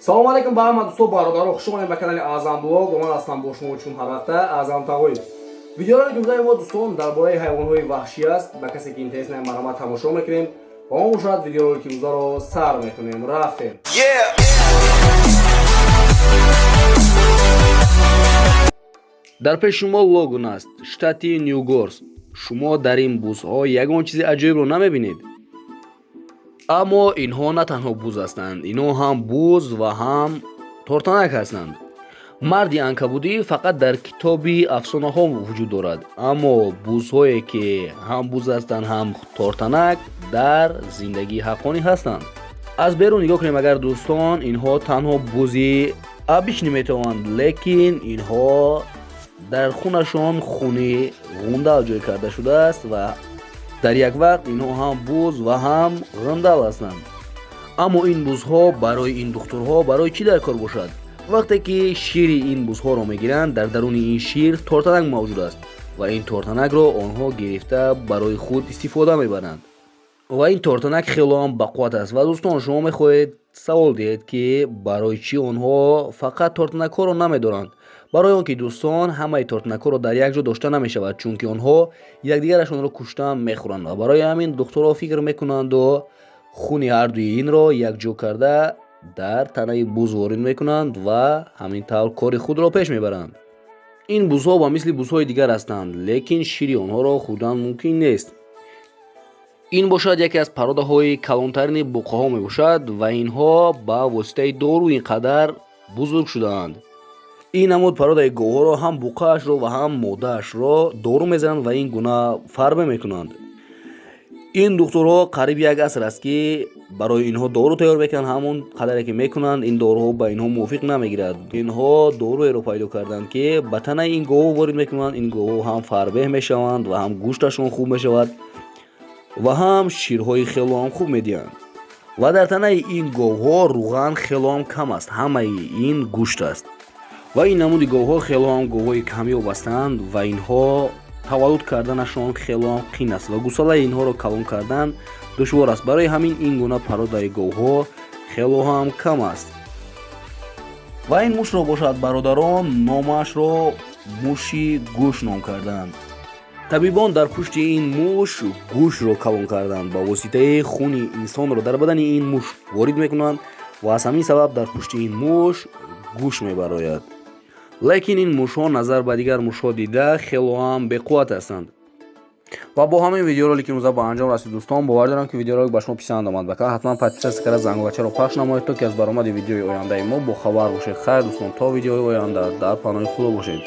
Салом алейкум ба ҳама дӯстон бародарон, хуш омадед ба канали Аъзам блог. Ман ҳастам бо шумо чун ҳар ҳафта Аъзам Тағоев. Видеоҳои гузари мо дӯстон дар бораи ҳайвонҳои ваҳшӣ аст. Ба касе ки интерес наи марҳамат тамошо мекунем. Ба мо бошад видеоҳои ки гузаро сар мекунем. Рафтем. дар пеши шумо логон аст, штати Нью-Горс. шумо дар ин бузҳо ягон чизи аҷоибро намебинед. аммо инҳо на танҳо буз ҳастанд, инҳо ҳам буз ва ҳам тортанак ҳастанд. марди анкабудӣ фақат дар китоби афсонаҳо вуҷуд дорад, аммо бузҳое ки ҳам буз ҳастанд, ҳам тортанак дар зиндагии ҳаққонӣ ҳастанд. аз берун нигоҳ кунем, агар дӯстон инҳо танҳо бузи абични метавонанд, лекин инҳо дар хунашон хуни ғундал ҷой карда шудааст ва дар як вақт инҳо ҳам буз ва ҳам ғандал ҳастанд. аммо ин бузҳо барои ин духтурҳо барои чӣ дар кор бошад? вақте ки шири ин бузҳоро мегиранд, дар даруни ин шир тортанак мавҷуд аст ва ин тортанакро онҳо гирифта барои худ истифода мебаранд. ва ин тортанак хелоам бақувват аст. ва дӯстон, шумо мехоҳед савол диҳед ки барои чӣ онҳо фақат тортанакҳоро намедоранд? барои он ки дӯстон, ҳамаи тортанакҳоро дар як ҷо дошта намешавад, чунки онҳо якдигарашонро кушта мехӯранд ва барои ҳамин духтурҳо фикр мекунанду хуни ҳардуи инро якҷо карда дар танаи буз ворид мекунанд ва ҳамин тавр кори худро пеш мебаранд. ин бузҳо ба мисли бузҳои дигар ҳастанд, лекин шири онҳоро хӯрдан мумкин нест. ин бошад яке аз пародаҳои калонтарини буқаҳо мебошад ва инҳо ба воситаи дору ин қадар бузург шудаанд. ин намуд пародаи говҳоро ҳам буқаашро ва ҳам моддаашро дору мезананд ва ин гуна фарбе мекунанд. ин духтурҳо қариби як аср аст ки барои инҳо дору тайёр мекунанд, ҳамон қадаре ки мекунанд ин доруҳо ба инҳо мувофиқ намегирад. инҳо доруеро пайдо карданд ки ба танаи ин говҳо ворид мекунанд, ин говҳо ҳам фарбеҳ мешаванд ва ҳам гӯшташон хуб мешавад ва ҳам ширҳои хелоам хуб медиҳанд. ва дар танаи ин говҳо руған хелоам кам аст, ҳамаи ин гӯшт аст. ва ин намуди говҳо хелоам говҳои камёб ҳастанд ва инҳо таваллуд карданашон хелоам қин аст ва гусалаи инҳоро калон кардан душвор аст. барои ҳамин ин гуна пародаи говҳо хелоам кам аст. ва ин мушро бошад бародарон, номаашро муши гӯш ном карданд. табибон дар пушти ин муш гӯшро калон карданд, ба воситаи хуни инсонро дар бадани ин муш ворид мекунанд ва аз ҳамин сабаб дар пушти ин муш гӯш мебарояд. лекин ин мушҳо назар ба дигар мушҳо дида хелоам беқувват ҳастанд. ва бо ҳамин видеоролики имрӯза ба анҷом расид дӯстон. бовар дорам ки видеоролик ба шумо писанд омад. ба канал ҳатман подписатсия карда зангувачаро пахш намоед, то ки аз баромади видеои ояндаи мо бохабар бошед. хайр дӯстон, то видеои оянда дар паноҳи худо бошед.